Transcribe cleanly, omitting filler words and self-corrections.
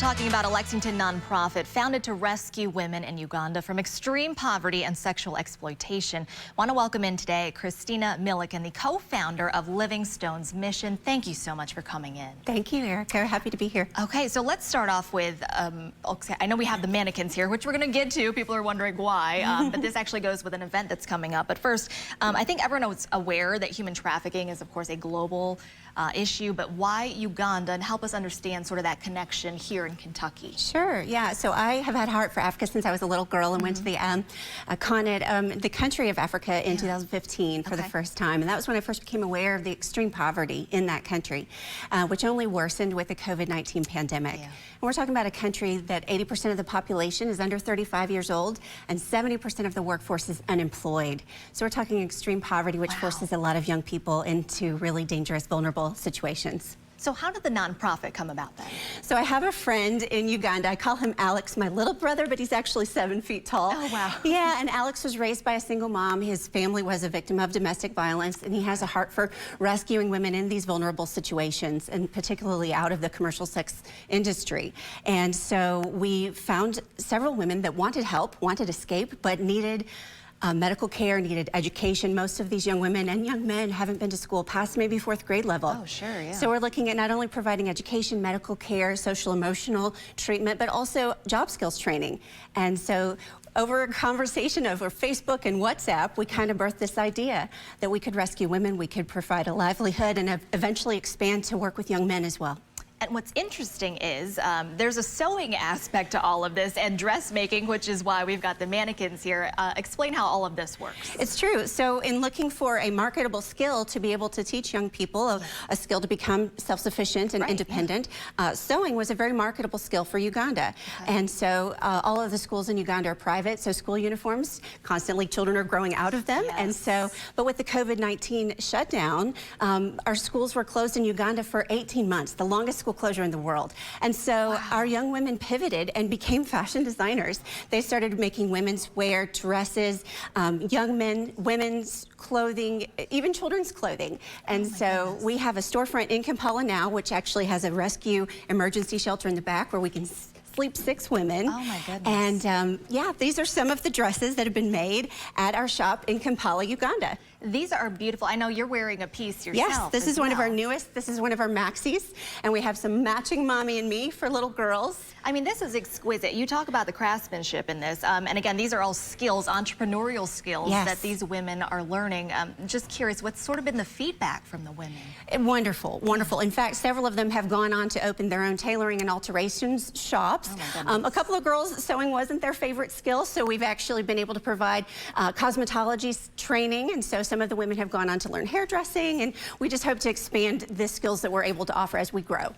talking about a Lexington nonprofit founded to rescue women in Uganda from extreme poverty and sexual exploitation. Want to welcome in today Christina Millican, the co-founder of Livingstone's Mission. Thank you so much for coming in. Thank you, Erica. Happy to be here. Okay, so let's start off with, I know we have the mannequins here, which we're going to get to. People are wondering why, but this actually goes with an event that's coming up. But first, I think everyone is aware that human trafficking is, of course, a global issue, but why Uganda, and help us understand sort of that connection here in Kentucky. Sure, yeah. So I have had a heart for Africa since I was a little girl and went to the continent, the country of Africa in 2015 for the first time. And that was when I first became aware of the extreme poverty in that country, which only worsened with the COVID-19 pandemic. And we're talking about a country that 80% of the population is under 35 years old and 70% of the workforce is unemployed. So we're talking extreme poverty, which forces a lot of young people into really dangerous, vulnerable situations. So how did the nonprofit come about then? So I have a friend in Uganda. I call him Alex, my little brother, but he's actually 7 feet tall. Oh, wow. Yeah, and Alex was raised by a single mom. His family was a victim of domestic violence, and he has a heart for rescuing women in these vulnerable situations, and particularly out of the commercial sex industry. And so we found several women that wanted help, wanted escape, but needed medical care, needed education. Most of these young women and young men haven't been to school past maybe 4th grade level. Oh, sure, yeah. So we're looking at not only providing education, medical care, social emotional treatment, but also job skills training. And so over a conversation over Facebook and WhatsApp, we kind of birthed this idea that we could rescue women, we could provide a livelihood, and eventually expand to work with young men as well. And what's interesting is there's a sewing aspect to all of this and dressmaking, which is why we've got the mannequins here. Explain how all of this works. It's true. So in looking for a marketable skill to be able to teach young people, a skill to become self-sufficient and independent, sewing was a very marketable skill for Uganda. And so all of the schools in Uganda are private, so school uniforms, constantly children are growing out of them. And so, but with the COVID-19 shutdown, our schools were closed in Uganda for 18 months, the longest school closure in the world. And so our young women pivoted and became fashion designers. They started making women's wear, dresses, young men, women's clothing, even children's clothing. And so we have a storefront in Kampala now, which actually has a rescue emergency shelter in the back where we can sleep 6 women. Oh my goodness. And yeah, these are some of the dresses that have been made at our shop in Kampala, Uganda. These are beautiful. I know you're wearing a piece yourself. Yes, this is one of our newest. This is one of our maxis, and we have some matching mommy and me for little girls. I mean, this is exquisite. You talk about the craftsmanship in this, and again, these are all skills, entrepreneurial skills that these women are learning. Just curious, what's sort of been the feedback from the women? Wonderful, wonderful. In fact, several of them have gone on to open their own tailoring and alterations shops. Oh, a couple of girls, sewing wasn't their favorite skill, so we've actually been able to provide cosmetology training, and so some of the women have gone on to learn hairdressing, and we just hope to expand the skills that we're able to offer as we grow.